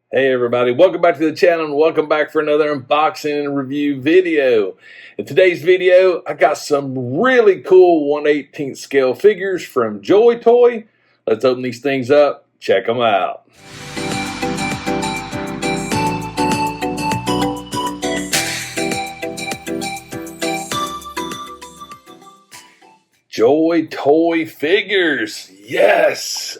Hey everybody, welcome back to the channel and welcome back for another unboxing and review video. In today's video, I got some really cool 1/18 scale figures from JoyToy. Let's open these things up, check them out. JoyToy figures, yes!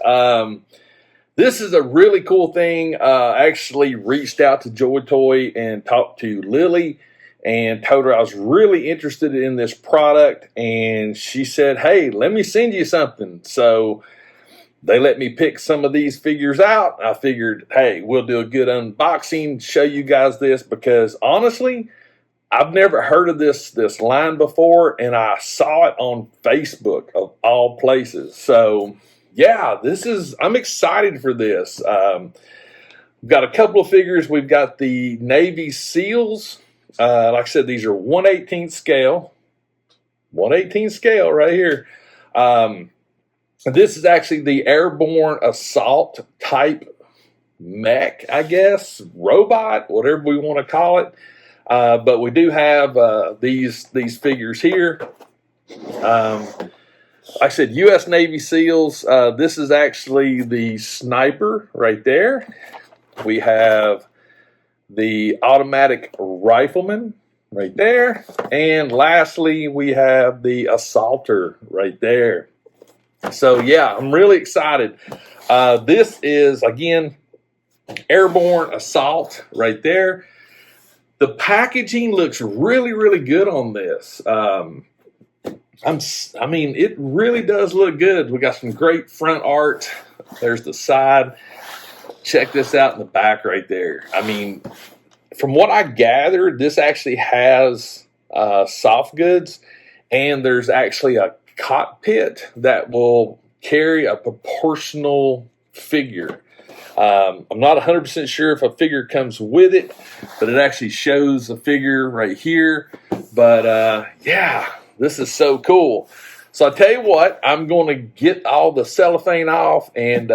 This is a really cool thing. I actually reached out to JoyToy and talked to Lily and told her I was really interested in this product, and she said, hey, let me send you something. So they let me pick some of these figures out. I figured, hey, we'll do a good unboxing, show you guys this, because honestly, I've never heard of this line before, and I saw it on Facebook of all places. So yeah, I'm excited for this. We've got a couple of figures. We've got the Navy SEALs. Like I said, these are 1/18 scale. 1/18 scale right here. This is actually the Airborne assault type mech, I guess, robot, whatever we want to call it. But we do have these figures here. Like I said, U.S. Navy SEALs. This is actually the sniper right there. We have the automatic rifleman right there. And lastly, we have the assaulter right there. So yeah, I'm really excited. This is, again, Airborne assault right there. The packaging looks really, really good on this. I mean, it really does look good. We got some great front art. There's the side. Check this out in the back right there. I mean, from what I gathered, this actually has soft goods, and there's actually a cockpit that will carry a proportional figure. I'm not 100% sure if a figure comes with it, but it actually shows a figure right here. But yeah, this is so cool. So I tell you what, I'm going to get all the cellophane off, and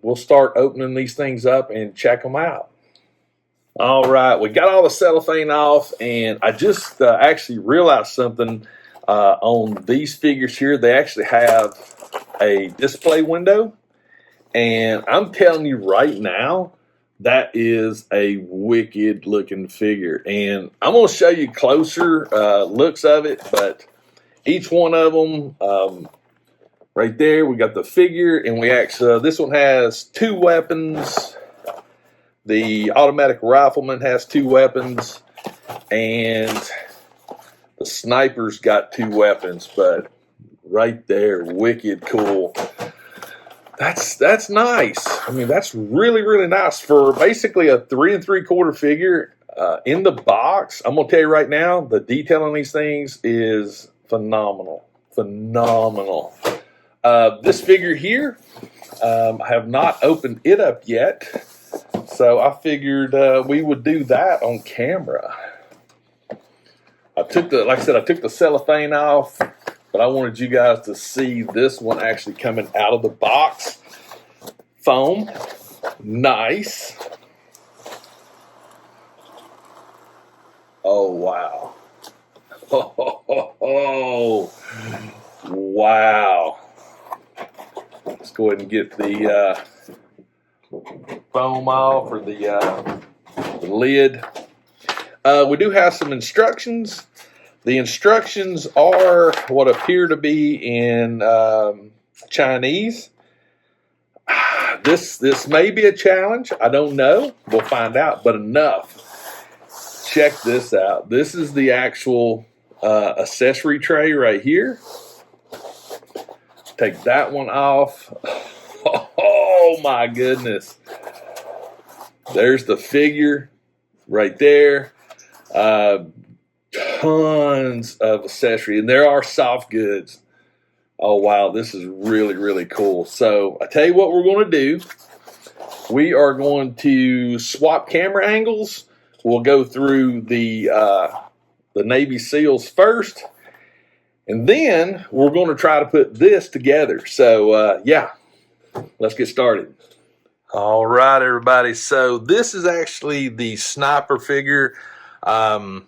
we'll start opening these things up and check them out. All right, we got all the cellophane off, and I just actually realized something on these figures here. They actually have a display window. And I'm telling you right now, that is a wicked looking figure. And I'm going to show you closer looks of it. But each one of them, right there, we got the figure. And we actually, this one has 2 weapons. The automatic rifleman has 2 weapons. And the sniper's got 2 weapons. But right there, wicked cool. That's nice. I mean, that's really, really nice for basically a 3 3/4 figure in the box. I'm gonna tell you right now, the detail on these things is phenomenal. Phenomenal. This figure here, I have not opened it up yet, so I figured we would do that on camera. Like I said, I took the cellophane off. But I wanted you guys to see this one actually coming out of the box. Foam. Nice. Oh, wow. Oh, wow. Let's go ahead and get the foam off, or the lid. We do have some instructions. The instructions are what appear to be in Chinese. This may be a challenge. I don't know. We'll find out. But enough. Check this out. This is the actual accessory tray right here. Take that one off. Oh my goodness. There's the figure right there. Tons of accessory, and there are soft goods. Oh wow, this is really, really cool. So I tell you what we're going to do. We are going to swap camera angles. We'll go through the Navy SEALs first, and then we're going to try to put this together. So yeah, let's get started. All right, everybody. So this is actually the sniper figure. I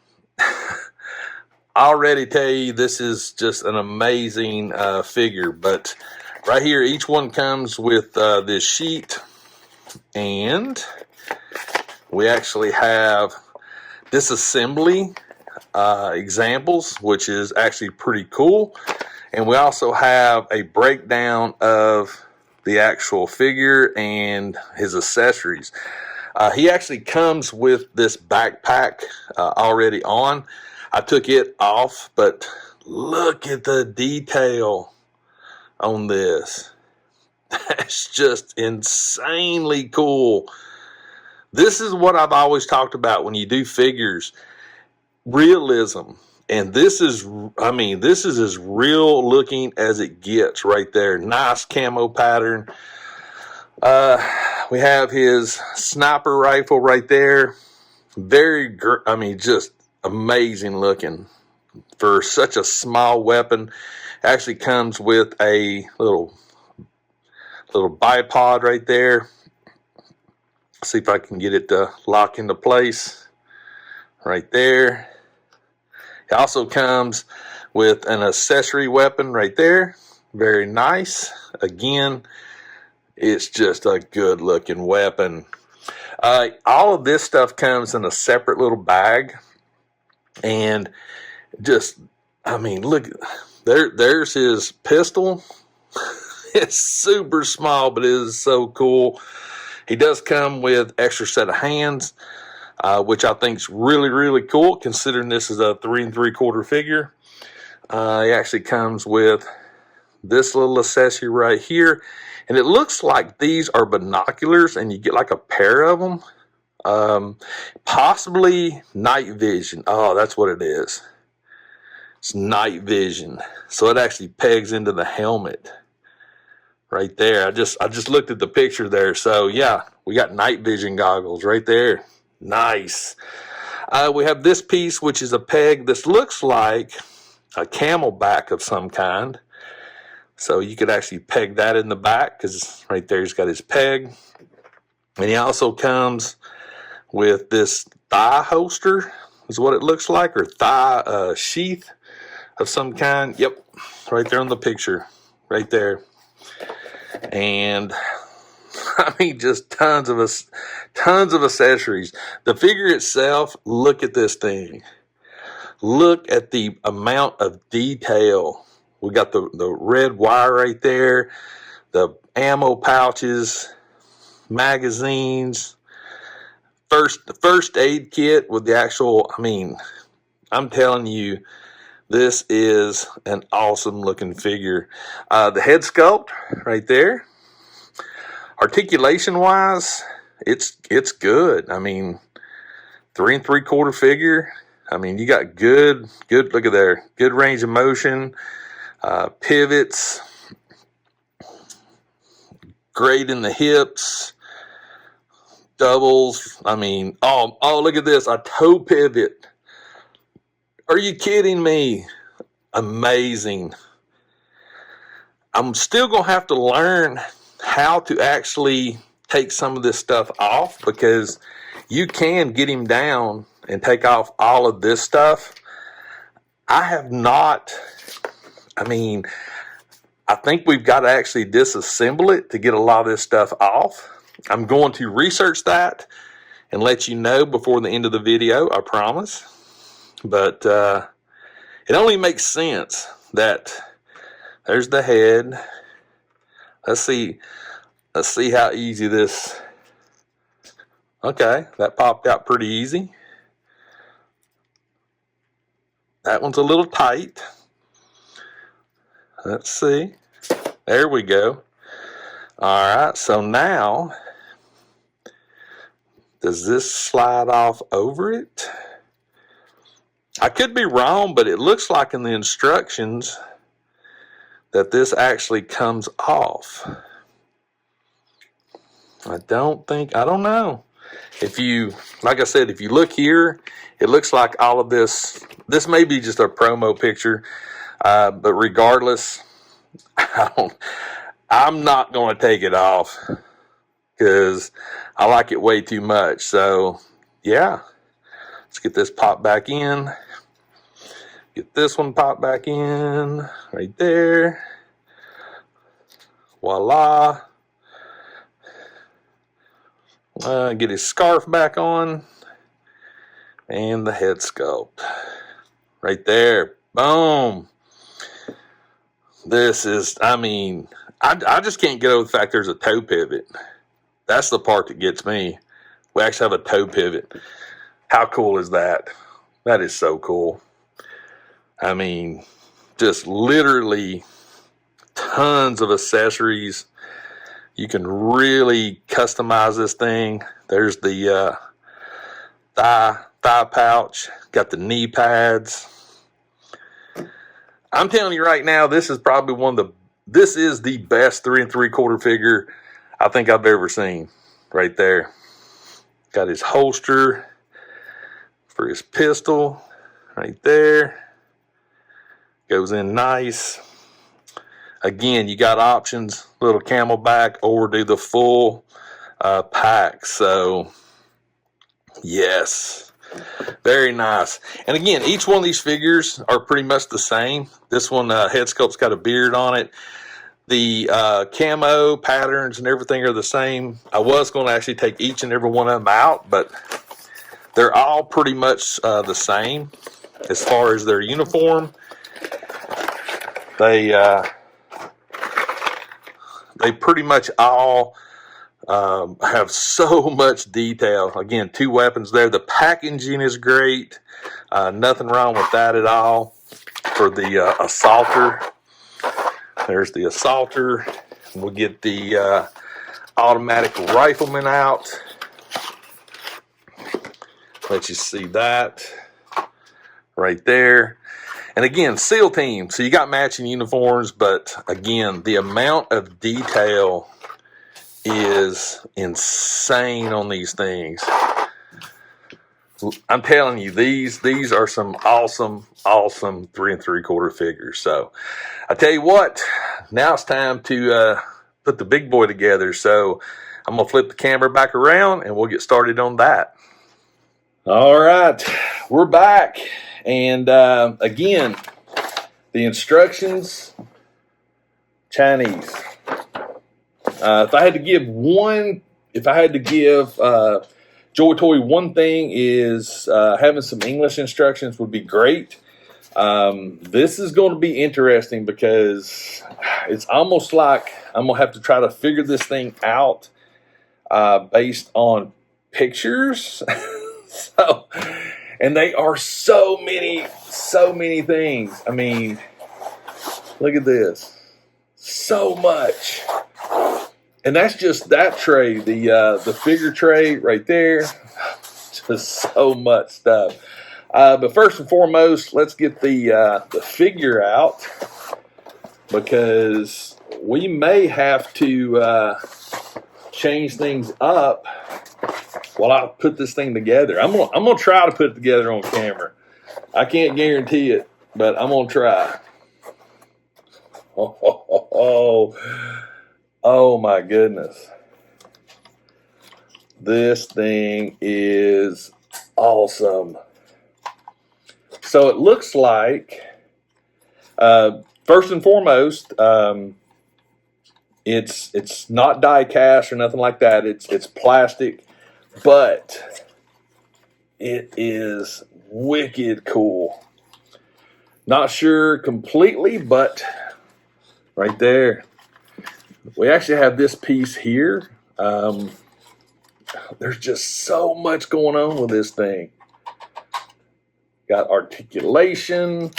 already tell you this is just an amazing figure. But right here, each one comes with this sheet, and we actually have disassembly examples, which is actually pretty cool. And we also have a breakdown of the actual figure and his accessories. He actually comes with this backpack already on. I took it off, but look at the detail on this. That's just insanely cool. This is what I've always talked about when you do figures. Realism. And this is, I mean, this is as real looking as it gets right there. Nice camo pattern. We have his sniper rifle right there. Very, I mean, just amazing looking for such a small weapon. Actually comes with a little bipod right there. See if I can get it to lock into place right there. It also comes with an accessory weapon right there. Very nice. Again, it's just a good looking weapon. All of this stuff comes in a separate little bag. And just, I mean, look, there's his pistol. It's super small, but it is so cool. He does come with extra set of hands, which I think is really, really cool, considering this is a 3 3/4 figure. He actually comes with this little accessory right here, and it looks like these are binoculars, and you get like a pair of them. Possibly night vision. Oh, that's what it is. It's night vision. So it actually pegs into the helmet right there. I just looked at the picture there. So yeah, we got night vision goggles right there. Nice. We have this piece, which is a peg. This looks like a camelback of some kind. So you could actually peg that in the back, because right there he's got his peg. And he also comes with this thigh holster, is what it looks like, or thigh sheath of some kind. Yep, right there on the picture, right there. And I mean, just tons of accessories. The figure itself, look at this thing. Look at the amount of detail. We got the red wire right there, the ammo pouches, magazines, the first aid kit with the actual, I mean, I'm telling you, this is an awesome looking figure. The head sculpt right there. Articulation wise, it's good. I mean, 3 3/4 figure. I mean, you got good, look at there, good range of motion, pivots, great in the hips, doubles. I mean, oh, look at this, a toe pivot. Are you kidding me? Amazing. I'm still going to have to learn how to actually take some of this stuff off, because you can get him down and take off all of this stuff. I have not, I mean, I think we've got to actually disassemble it to get a lot of this stuff off. I'm going to research that and let you know before the end of the video, I promise. But it only makes sense that there's the head. Let's see how easy this. Okay, that popped out pretty easy. That one's a little tight. Let's see. There we go. All right, so now, does this slide off over it? I could be wrong, but it looks like in the instructions that this actually comes off. I don't know. If you, like I said, if you look here, it looks like all of this may be just a promo picture, but regardless, I'm not going to take it off. because I like it way too much. So yeah, let's get this popped back in. Get this one popped back in right there. Voila. Get his scarf back on. And the head sculpt. Right there. Boom. This is, I mean, I just can't get over the fact there's a toe pivot. That's the part that gets me. We actually have a toe pivot. How cool is that? That is so cool. I mean, just literally tons of accessories. You can really customize this thing. There's the thigh pouch. Got the knee pads. I'm telling you right now, this is probably this is the best 3 3/4 figure I think I've ever seen. Right there. Got his holster for his pistol. Right there. Goes in nice. Again, you got options, little camelback, or do the full pack. So, yes, very nice. And again, each one of these figures are pretty much the same. This one, head sculpt's got a beard on it. The camo patterns and everything are the same. I was going to actually take each and every one of them out, but they're all pretty much the same as far as their uniform. They pretty much all have so much detail. Again, 2 weapons there. The packaging is great. Nothing wrong with that at all. For the assaulter, there's the assaulter. We'll get the automatic rifleman out. Let you see that right there. And again, SEAL team. So you got matching uniforms, but again, the amount of detail is insane on these things. I'm telling you, these are some awesome 3 3/4 figures. So I tell you what, now it's time to put the big boy together. So I'm gonna flip the camera back around and we'll get started on that. All right, we're back. And again, the instructions, Chinese. If I had to give JoyToy one thing, is having some English instructions would be great. This is going to be interesting because it's almost like I'm going to have to try to figure this thing out based on pictures. And they are so many things. I mean, look at this. So much. And that's just that tray, the figure tray right there. Just so much stuff. But first and foremost, let's get the figure out, because we may have to change things up while I put this thing together. I'm gonna try to put it together on camera. I can't guarantee it, but I'm gonna try. Oh my goodness. This thing is awesome. So it looks like, first and foremost, it's not die cast or nothing like that. It's plastic. But it is wicked cool. Not sure completely, but right there. We actually have this piece here. There's just so much going on with this thing. Got articulation.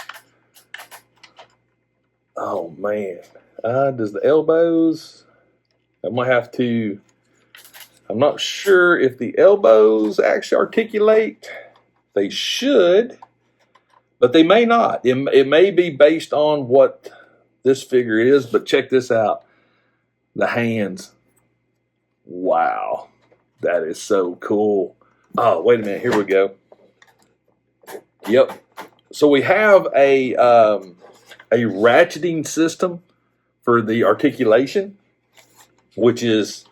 Oh, man. Does the elbows? I might have to... I'm not sure if the elbows actually articulate. They should, but they may not. It may be based on what this figure is, but check this out. The hands. Wow. That is so cool. Oh, wait a minute. Here we go. Yep. So we have a ratcheting system for the articulation, which is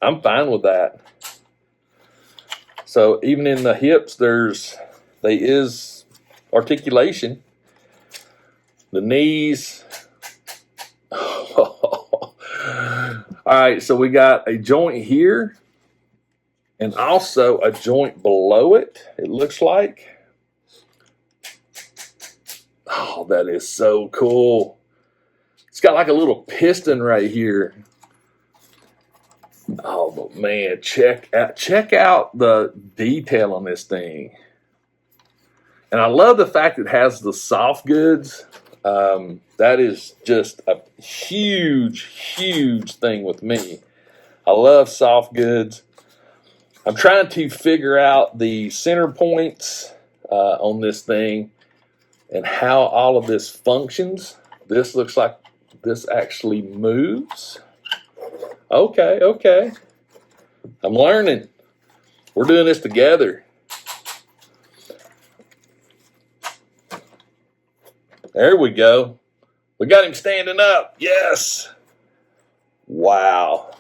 I'm fine with that. So even in the hips, there is articulation. The knees. All right, so we got a joint here and also a joint below it, it looks like. Oh, that is so cool. It's got like a little piston right here. Oh, but man, check out the detail on this thing. And I love the fact it has the soft goods. That is just a huge, huge thing with me. I love soft goods. I'm trying to figure out the center points on this thing and how all of this functions. This looks like this actually moves. Okay. I'm learning. We're doing this together. There we go. We got him standing up. Yes. Wow.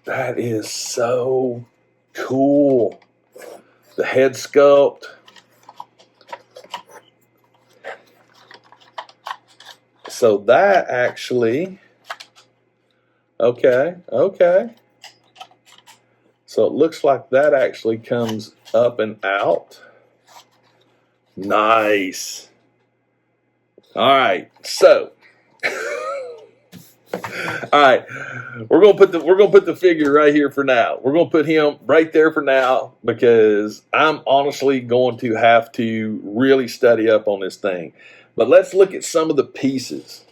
That is so cool. The head sculpt. So that actually, okay. So it looks like that actually comes up and out. Nice. All right. So, all right, we're gonna put the figure right here for now. We're gonna put him right there for now because I'm honestly going to have to really study up on this thing. But let's look at some of the pieces.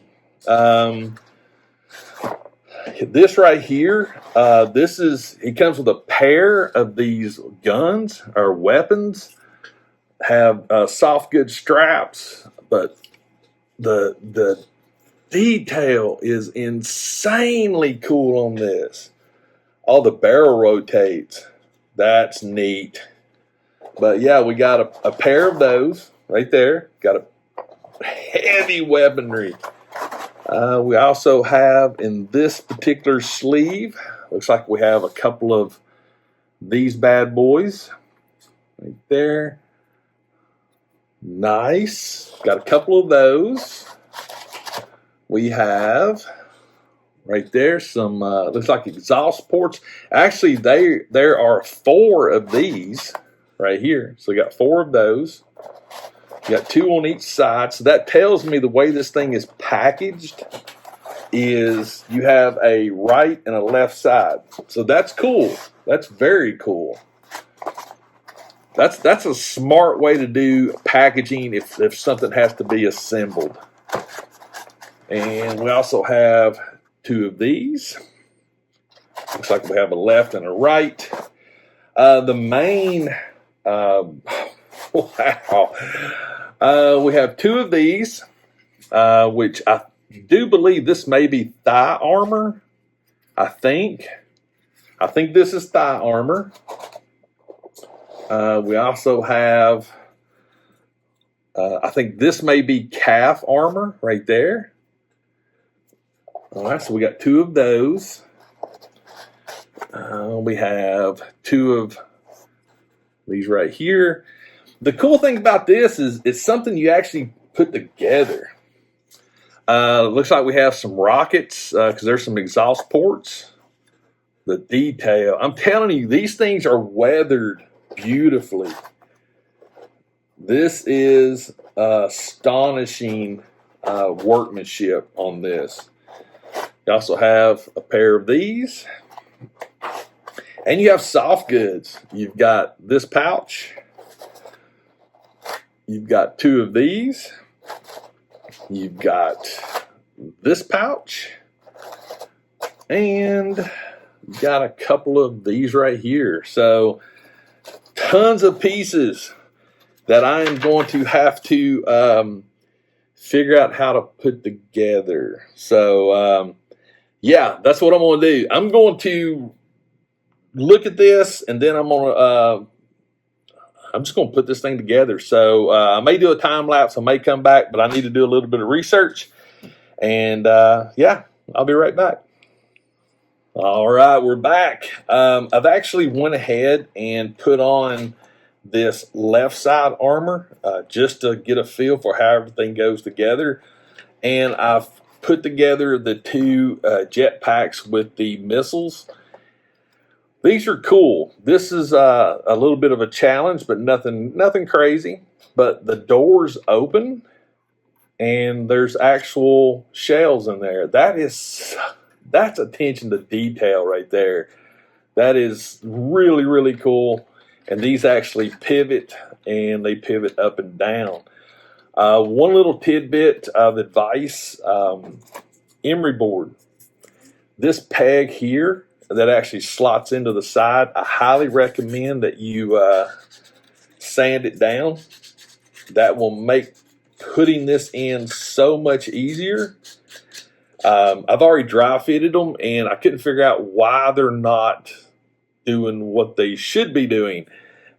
This right here, he comes with a pair of these guns or weapons. Have soft good straps, but the detail is insanely cool on this. All the barrel rotates. That's neat. But yeah, we got a pair of those right there. Got a heavy weaponry. We also have in this particular sleeve, looks like we have a couple of these bad boys right there. Nice. Got a couple of those. We have right there some looks like exhaust ports. Actually, there are 4 of these right here. So we got 4 of those. You got 2 on each side. So that tells me the way this thing is packaged is you have a right and a left side. So that's cool. That's very cool. That's a smart way to do packaging if something has to be assembled. And we also have 2 of these. Looks like we have a left and a right. The main, wow. We have 2 of these, which I do believe this may be thigh armor. I think this is thigh armor. We also have, I think this may be calf armor right there. All right, so we got 2 of those. We have 2 of these right here. The cool thing about this is it's something you actually put together. Looks like we have some rockets because there's some exhaust ports. The detail, I'm telling you, these things are weathered beautifully. This is astonishing workmanship on this. You also have a pair of these. And you have soft goods. You've got this pouch. You've got 2 of these. You've got this pouch. And you've got a couple of these right here. So tons of pieces that I am going to have to figure out how to put together. So yeah, that's what I'm going to do. I'm going to look at this, and then I'm just going to put this thing together. So I may do a time lapse. I may come back, but I need to do a little bit of research. And yeah, I'll be right back. All right, we're back. I've actually went ahead and put on this left side armor just to get a feel for how everything goes together. And I've put together the two jet packs with the missiles. These are cool. This is a little bit of a challenge, but nothing crazy. But the doors open and there's actual shells in there. That's attention to detail right there. That is really, really cool. And these actually pivot, and they pivot up and down. One little tidbit of advice, emery board. This peg here that actually slots into the side, I highly recommend that you sand it down. That will make putting this in so much easier. I've already dry fitted them, and I couldn't figure out why they're not doing what they should be doing.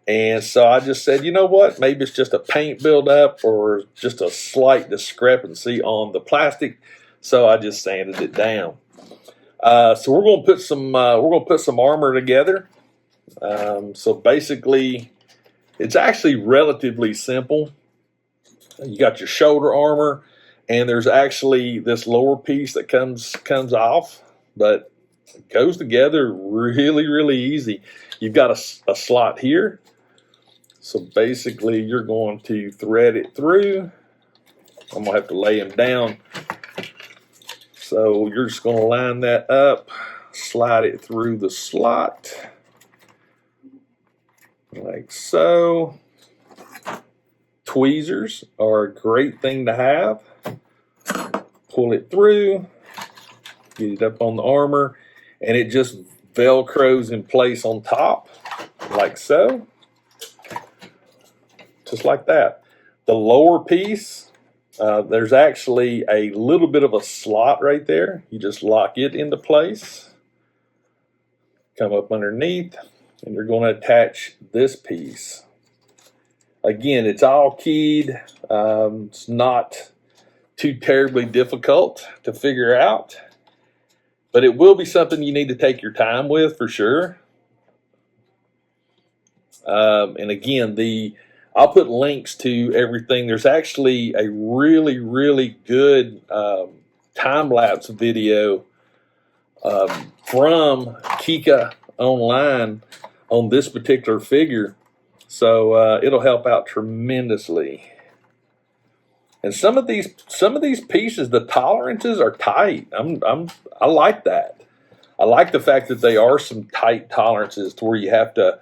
And so I just said, you know what? Maybe it's just a paint buildup or just a slight discrepancy on the plastic. So I just sanded it down. So we're going to put some armor together. So basically, it's actually relatively simple. You got your shoulder armor. And there's actually this lower piece that comes off, but it goes together really, really easy. You've got a slot here. So basically you're going to thread it through. I'm going to have to lay them down. So you're just going to line that up, slide it through the slot, like so. Tweezers are a great thing to have. Pull it through, get it up on the armor, and it just velcros in place on top, like so. Just like that. The lower piece, there's actually a little bit of a slot right there. You just lock it into place, come up underneath, and you're going to attach this piece. Again, it's all keyed. It's not too terribly difficult to figure out, but it will be something you need to take your time with for sure. And again, I'll put links to everything. There's actually a really, really good time-lapse video from Kika online on this particular figure. So it'll help out tremendously. And some of these pieces, the tolerances are tight. I like that. I like the fact that they are some tight tolerances to where you have to,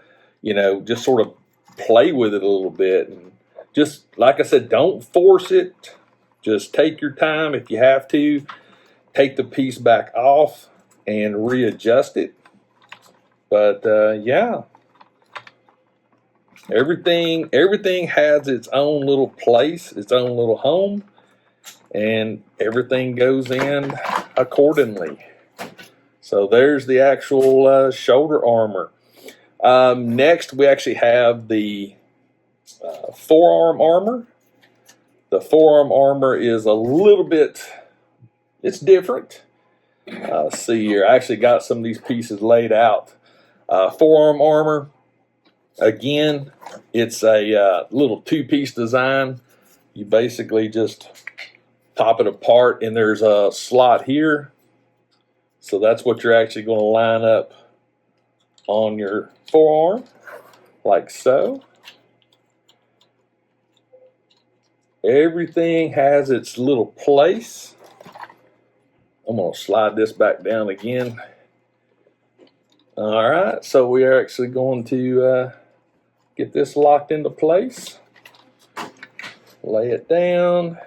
just sort of play with it a little bit. And just like I said, don't force it. Just take your time if you have to. Take the piece back off and readjust it. But yeah. Everything has its own little place, its own little home, and everything goes in accordingly. So there's the actual shoulder armor. Next, we actually have the forearm armor. The forearm armor is a little bit, it's different. Let's see here. I actually got some of these pieces laid out. Forearm armor. Again, it's a little two-piece design. You basically just pop it apart, and there's a slot here. So that's what you're actually going to line up on your forearm, like so. Everything has its little place. I'm going to slide this back down again. All right, so we are actually going to get this locked into place. Lay it down.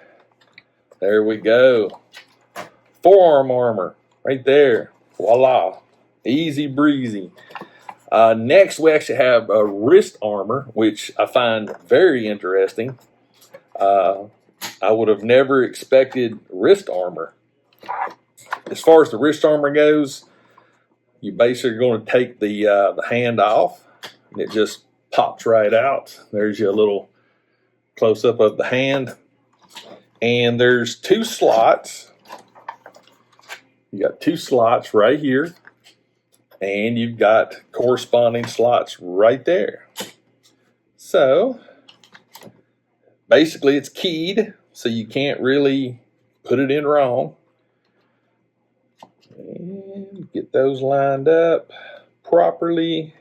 There we go. Forearm armor right there. Voila. Easy breezy. Next, we actually have a wrist armor, which I find very interesting. I would have never expected wrist armor. As far as the wrist armor goes, you basically are going to take the hand off, and it just pops right out. There's your little close-up of the hand. And there's two slots. You got two slots right here. and you've got corresponding slots right there. So basically it's keyed, so you can't really put it in wrong. And get those lined up properly.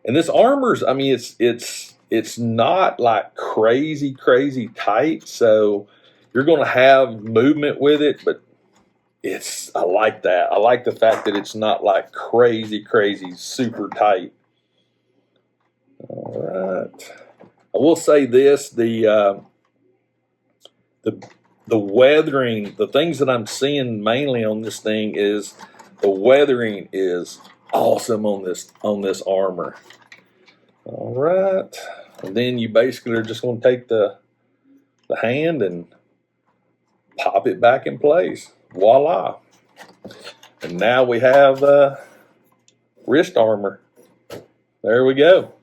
And this armor's, I mean, it's not like crazy tight, so you're going to have movement with it, but I like that. I like the fact that it's not like crazy super tight. All right. I will say this, the weathering, the things that I'm seeing mainly on this thing is the weathering is awesome on this armor. All right. And then you basically are just going to take the hand and pop it back in place. Voila. And now we have wrist armor. There we go.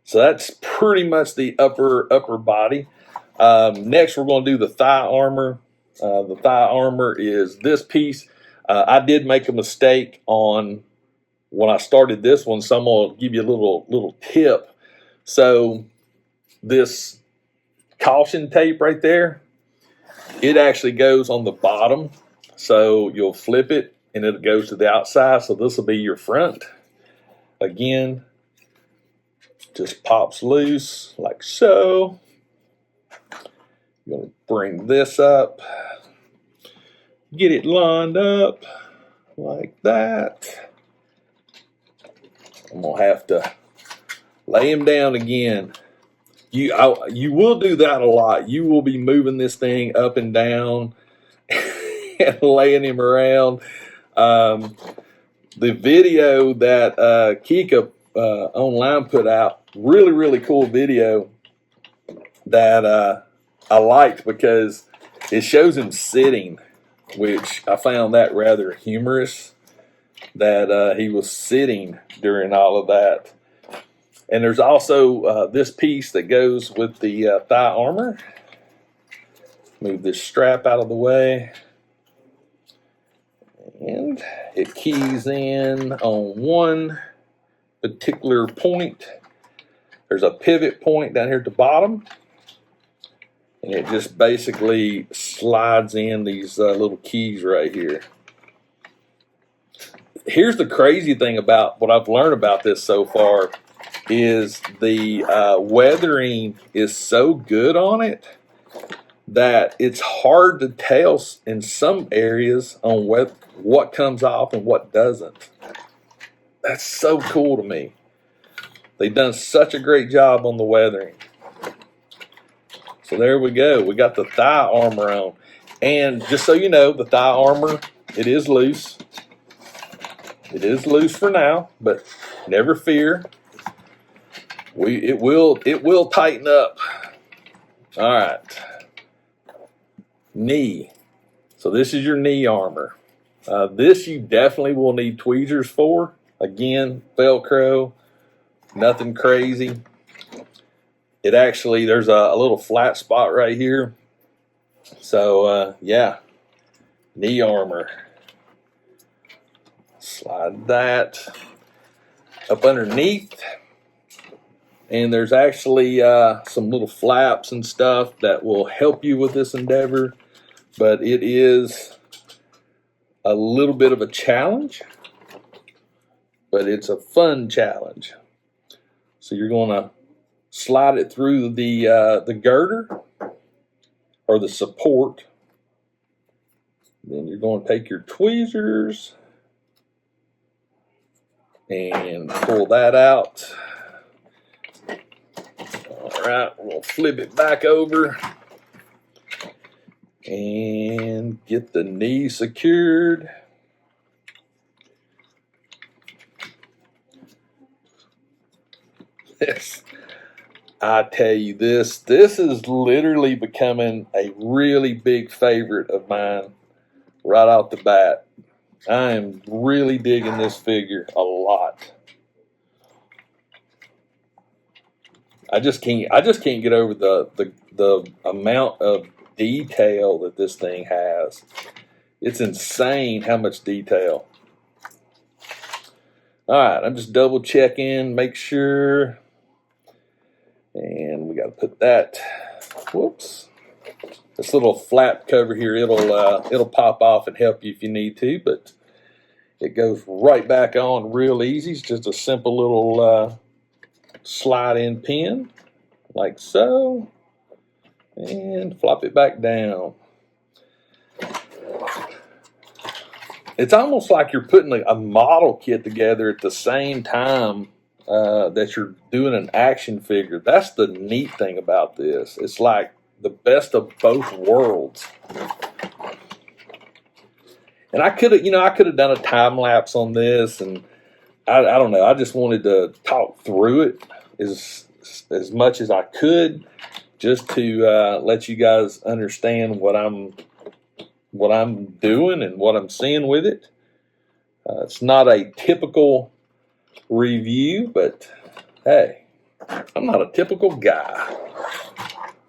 So that's pretty much the upper body. Next, we're going to do the thigh armor. The thigh armor is this piece. I did make a mistake on when I started this one, so I'm going to give you a little tip. So this caution tape right there, it actually goes on the bottom. So you'll flip it and it goes to the outside. So this will be your front. Again, just pops loose like so. You're going to bring this up, get it lined up like that. I'm going to have to lay him down again. You will do that a lot. You will be moving this thing up and down and laying him around. The video that Kika online put out, really cool video that I liked because it shows him sitting, which I found that rather humorous, that he was sitting during all of that. And there's also this piece that goes with the thigh armor. Move this strap out of the way. And it keys in on one particular point. There's a pivot point down here at the bottom. And it just basically slides in these little keys right here. Here's the crazy thing about what I've learned about this so far is the weathering is so good on it that it's hard to tell in some areas on what comes off and what doesn't. That's so cool to me. They've done such a great job on the weathering. So there we go. We got the thigh armor on. And just so you know, the thigh armor, it is loose. It is loose for now, but never fear. It will tighten up. All right. Knee. So this is your knee armor. This you definitely will need tweezers for. Again, Velcro, nothing crazy. It actually, there's a little flat spot right here. So yeah, knee armor. Slide that up underneath. And there's actually some little flaps and stuff that will help you with this endeavor. But it is a little bit of a challenge. But it's a fun challenge. So you're going to slide it through the girder or the support. Then you're going to take your tweezers and pull that out. All right, we'll flip it back over and get the knee secured. This, I tell you, this is literally becoming a really big favorite of mine right off the bat. I am really digging this figure a lot. I just can't get over the amount of detail that this thing has. It's insane how much detail. All right, I'm just double checking, make sure. And we got to put that, whoops. This little flap cover here, it'll pop off and help you if you need to, but it goes right back on real easy. It's just a simple little slide-in pin, like so, and flop it back down. It's almost like you're putting a model kit together at the same time that you're doing an action figure. That's the neat thing about this. It's like the best of both worlds. And I could have done a time lapse on this, and I don't know. I just wanted to talk through it as much as I could, just to let you guys understand what I'm doing and what I'm seeing with it. It's not a typical review, but hey, I'm not a typical guy.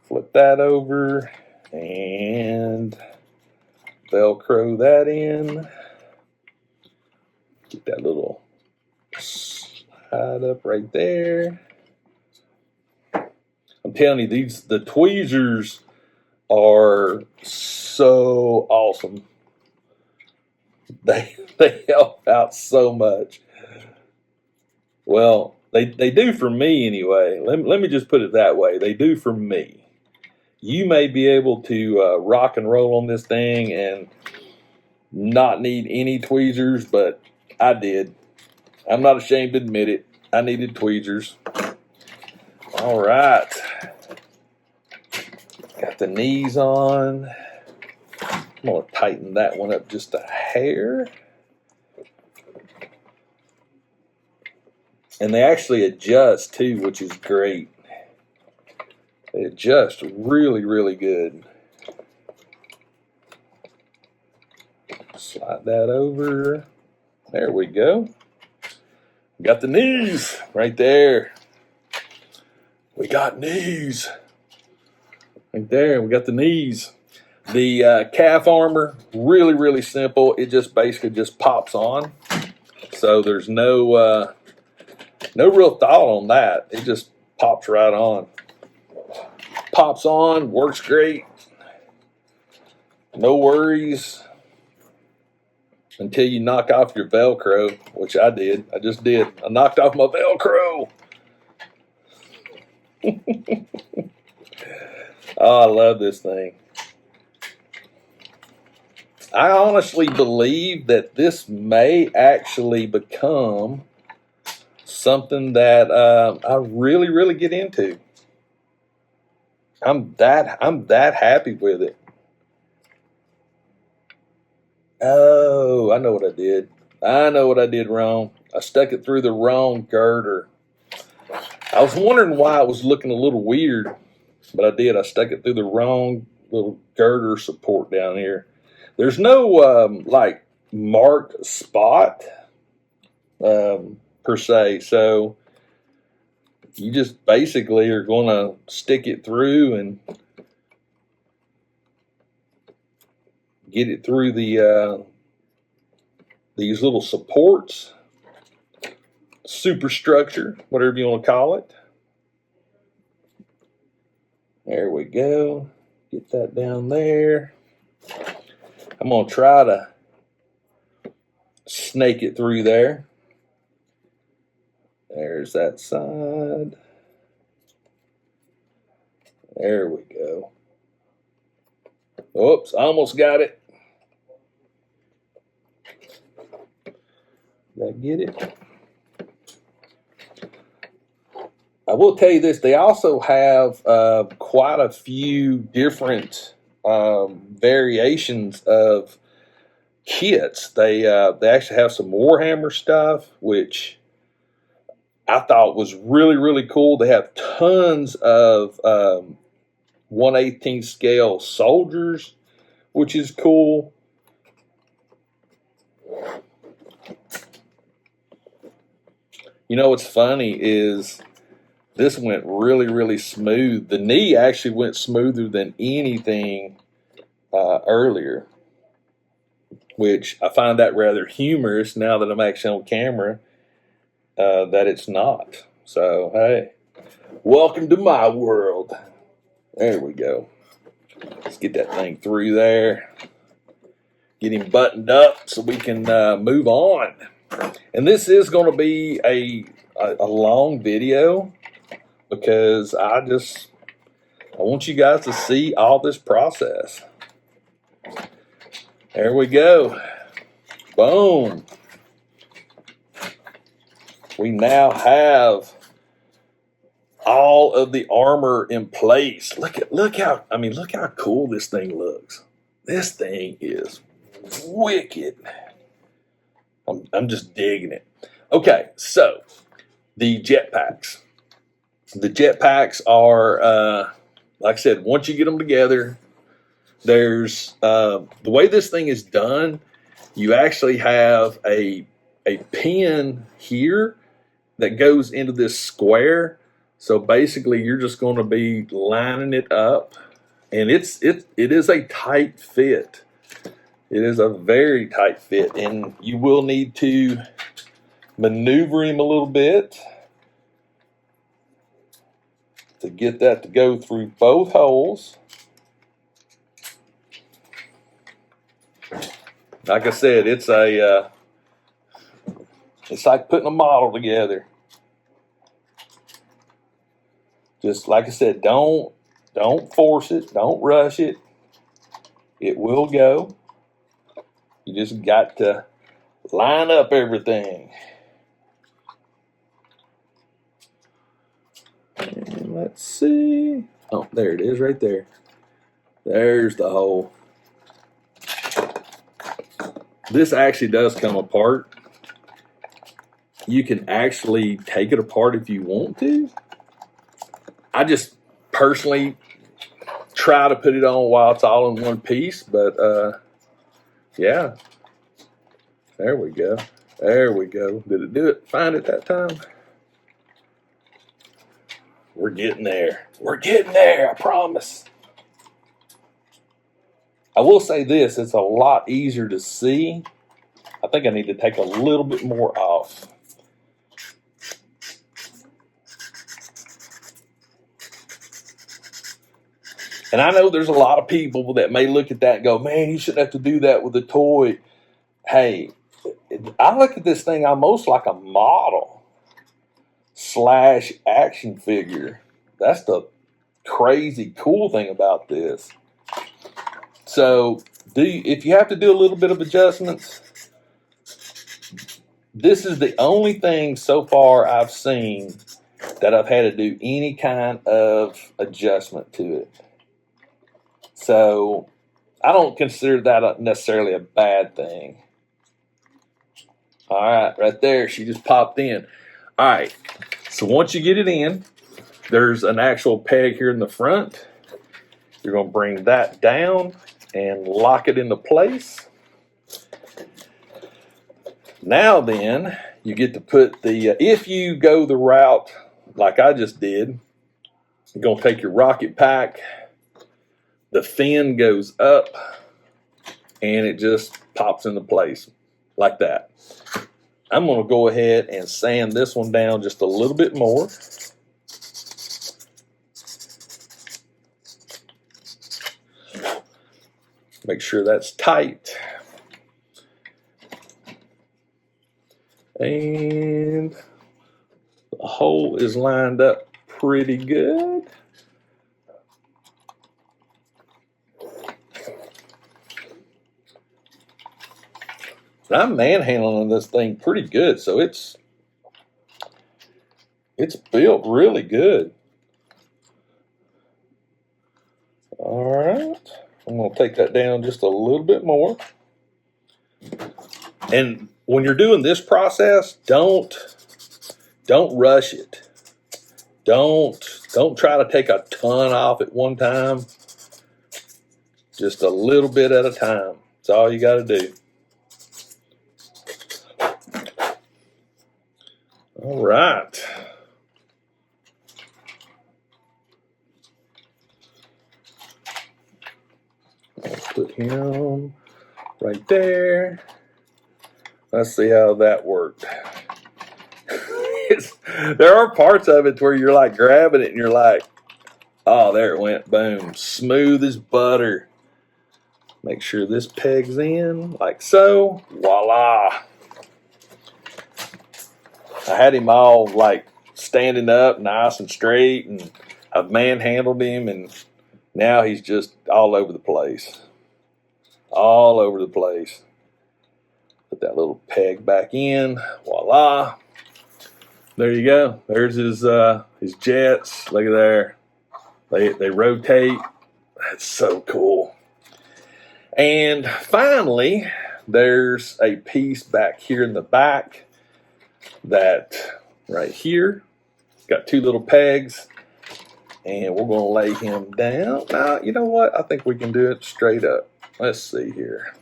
Flip that over and Velcro that in. Get that little slide up right there. I'm telling you, the tweezers are so awesome. They help out so much. Well, they do for me anyway. Let me just put it that way. They do for me. You may be able to rock and roll on this thing and not need any tweezers, but I did. I'm not ashamed to admit it. I needed tweezers. All right. Got the knees on. I'm going to tighten that one up just a hair. And they actually adjust too, which is great. They adjust really, really good. Slide that over. There we go. Got the knees right there. We got knees. Right there, we got the knees. The calf armor, really, really simple. It just basically just pops on. So there's no real thought on that. It just pops right on. Pops on, works great. No worries until you knock off your Velcro, which I did. I just did. I knocked off my Velcro. Oh, I love this thing. I honestly believe that this may actually become something that I really, really get into. I'm that happy with it. Oh, I know what I did. I know what I did wrong. I stuck it through the wrong girder. I was wondering why it was looking a little weird, but I did. I stuck it through the wrong little girder support down here. There's no like marked spot per se, so you just basically are going to stick it through and get it through the these little supports, superstructure, whatever you want to call it. There we go. Get that down there. I'm going to try to snake it through there. There's that side. There we go. Oops, I almost got it. Did I get it? I will tell you this, they also have quite a few different variations of kits. They actually have some Warhammer stuff, which I thought was really, really cool. They have tons of 1/18 scale soldiers, which is cool. You know what's funny is this went really, really smooth. The knee actually went smoother than anything earlier. which I find that rather humorous now that I'm actually on camera, that it's not. So, hey, welcome to my world. There we go. Let's get that thing through there. Get him buttoned up so we can move on. And this is going to be a long video because I want you guys to see all this process. There we go. Boom. We now have all of the armor in place. Look how cool this thing looks. This thing is wicked. I'm just digging it. Okay, so the jetpacks. The jetpacks are, like I said, once you get them together, there's the way this thing is done. You actually have a pin here that goes into this square. So basically, you're just going to be lining it up, and it is a tight fit. It is a very tight fit, and you will need to maneuver him a little bit to get that to go through both holes. Like I said, it's like putting a model together. Just like I said, don't force it, don't rush it. It will go. You just got to line up everything. And let's see. Oh, there it is right there. There's the hole. This actually does come apart. You can actually take it apart if you want to. I just personally try to put it on while it's all in one piece, but yeah. There we go. There we go. Did it do it? Find it that time? We're getting there. We're getting there, I promise. I will say this, it's a lot easier to see. I think I need to take a little bit more off. And I know there's a lot of people that may look at that and go, man, you shouldn't have to do that with a toy. Hey, I look at this thing almost like a model / action figure. That's the crazy cool thing about this. So if you have to do a little bit of adjustments, this is the only thing so far I've seen that I've had to do any kind of adjustment to it. So I don't consider that necessarily a bad thing. All right, right there, she just popped in. All right, so once you get it in, there's an actual peg here in the front. You're going to bring that down and lock it into place. Now then, you get to put if you go the route like I just did, you're going to take your rocket pack, the fin goes up, and it just pops into place like that. I'm going to go ahead and sand this one down just a little bit more. Make sure that's tight. And the hole is lined up pretty good. I'm manhandling this thing pretty good, so it's built really good. All right, I'm going to take that down just a little bit more. And when you're doing this process, don't rush it. Don't try to take a ton off at one time. Just a little bit at a time. That's all you got to do. All right. I'll put him right there. Let's see how that worked. There are parts of it where you're like grabbing it and you're like, oh, there it went. Boom. Smooth as butter. Make sure this pegs in like so. Voila. I had him all like standing up nice and straight, and I've manhandled him, and now he's just all over the place. All over the place. Put that little peg back in. Voila. There you go. There's his jets. Look at there. They rotate. That's so cool. And finally, there's a piece back here in the back that right here got two little pegs, and we're going to lay him down. Now, you know what? I think we can do it straight up. Let's see here.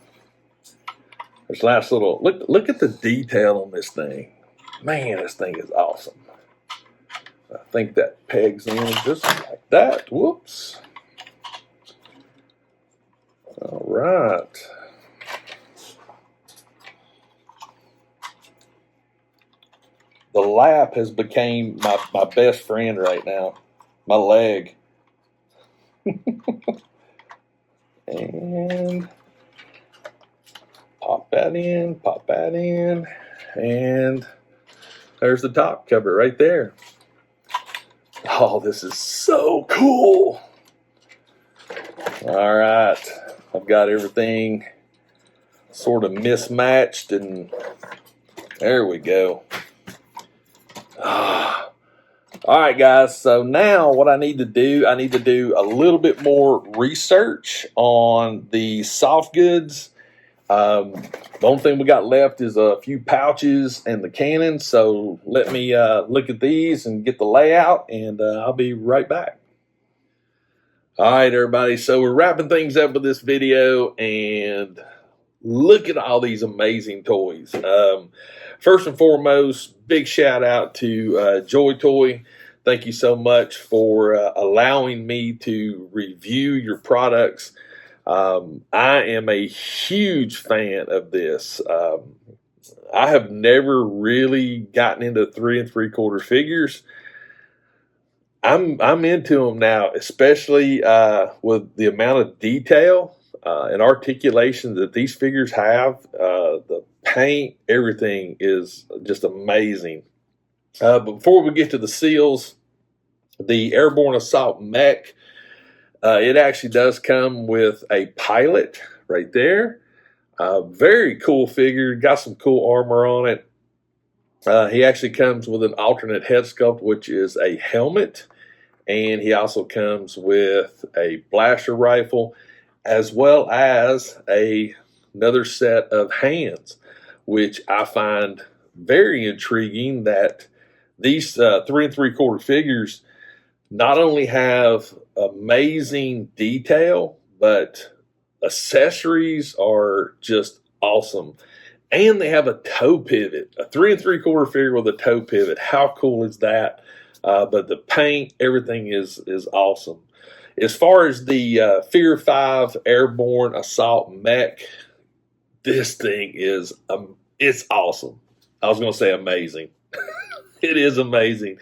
There's a nice little look at the detail on this thing. Man, this thing is awesome. I think that pegs in just like that. Whoops. All right. The lap has became my best friend right now. My leg. And pop that in, and there's the top cover right there. Oh, this is so cool. All right, I've got everything sort of mismatched, and there we go. All right, guys, so now what I need to do a little bit more research on the soft goods. The only thing we got left is a few pouches and the cannon, so let me look at these and get the layout, and I'll be right back. All right, everybody, so we're wrapping things up with this video, and look at all these amazing toys. First and foremost, big shout out to JoyToy. Thank you so much for allowing me to review your products. I am a huge fan of this. I have never really gotten into 3 3/4 figures. I'm into them now, especially with the amount of detail and articulation that these figures have. The paint, everything is just amazing. But before we get to the seals, the Airborne Assault Mech, it actually does come with a pilot right there. Very cool figure, got some cool armor on it. He actually comes with an alternate head sculpt, which is a helmet, and he also comes with a blaster rifle, as well as another set of hands, which I find very intriguing that these 3 3/4 figures not only have amazing detail, but accessories are just awesome. And they have a toe pivot, a 3 3/4 figure with a toe pivot. How cool is that? But the paint, everything is awesome. As far as the Fear 5 Airborne Assault Mech, this thing is it's awesome. I was going to say amazing. It is amazing.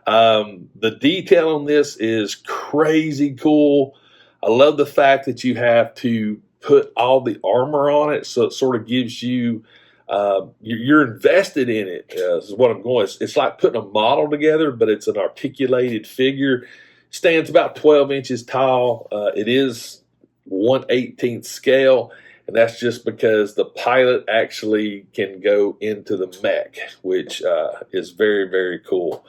The detail on this is crazy cool. I love the fact that you have to put all the armor on it, so it sort of gives you you're invested in it. This is what I'm going. It's like putting a model together, but it's an articulated figure. Stands about 12 inches tall. It is 1/18 scale, and that's just because the pilot actually can go into the mech, which is very, very cool.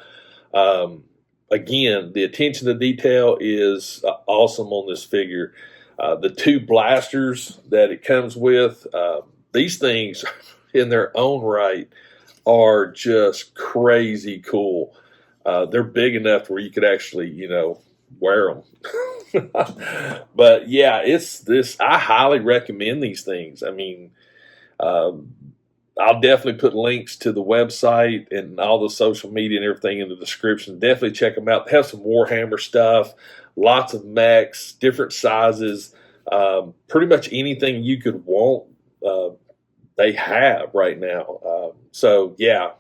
Again, the attention to detail is awesome on this figure. The two blasters that it comes with, these things in their own right are just crazy cool. They're big enough where you could actually, wear them. But yeah, I highly recommend these things. I mean, I'll definitely put links to the website and all the social media and everything in the description. Definitely check them out. They have some Warhammer stuff, lots of mechs, different sizes, pretty much anything you could want they have right now. So yeah,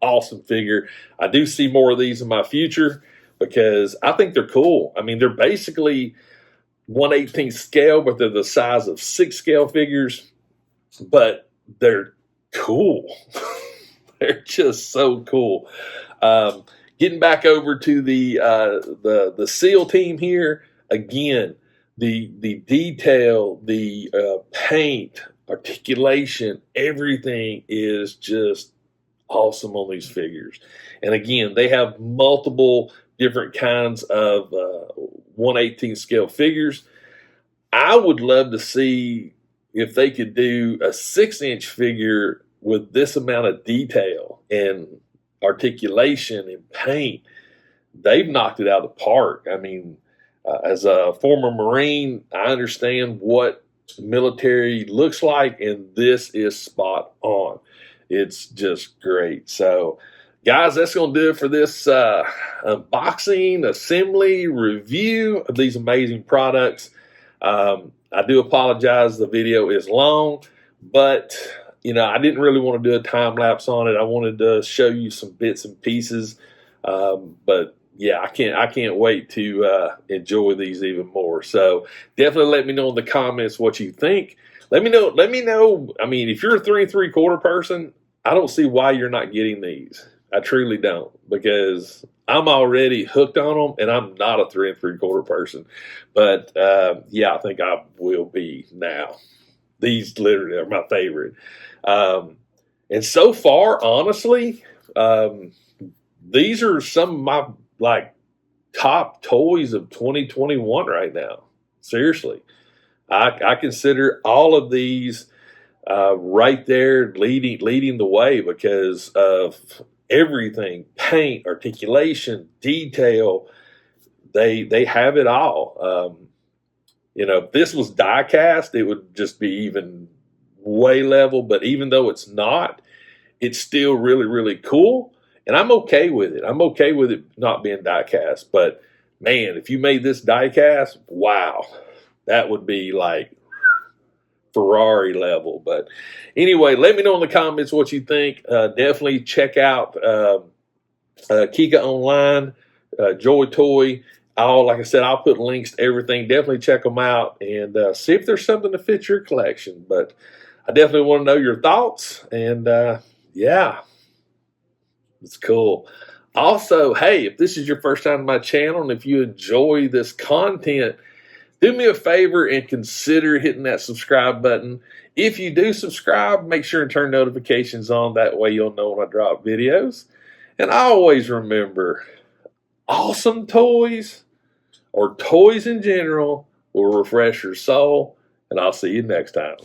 awesome figure. I do see more of these in my future because I think they're cool. I mean, they're basically 1/18 scale, but they're the size of 6 scale figures, but they're cool. They're just so cool. Getting back over to the SEAL team here again, the detail, the paint, articulation, everything is just awesome on these figures. And again, they have multiple different kinds of 1/18 scale figures. I would love to see if they could do a 6-inch figure with this amount of detail and articulation and paint. They've knocked it out of the park. I mean, as a former Marine, I understand what military looks like, and this is spot on. It's just great. So, guys, that's going to do it for this unboxing, assembly, review of these amazing products. I do apologize. The video is long, but I didn't really want to do a time lapse on it. I wanted to show you some bits and pieces. But yeah, I can't wait to enjoy these even more. So definitely let me know in the comments what you think. Let me know. I mean, if you're a 3 3/4 person, I don't see why you're not getting these. I truly don't, because I'm already hooked on them, and I'm not a 3 3/4 person. But yeah, I think I will be now. These literally are my favorite. And so far, honestly, these are some of my top toys of 2021 right now. Seriously, I consider all of these right there leading the way because of everything: paint, articulation, detail. They have it all. If this was die cast, it would just be even way level. But even though it's not, it's still really, really cool. And I'm okay with it. I'm okay with it not being die cast. But man, if you made this die cast, wow, that would be like Ferrari level. But anyway, let me know in the comments what you think. Definitely check out Kika online, JoyToy. Like I said, I'll put links to everything. Definitely check them out and see if there's something to fit your collection. But I definitely want to know your thoughts. And yeah, it's cool. Also, hey, if this is your first time on my channel and if you enjoy this content, do me a favor and consider hitting that subscribe button. If you do subscribe, make sure and turn notifications on. That way you'll know when I drop videos. And always remember, awesome toys or toys in general will refresh your soul. And I'll see you next time.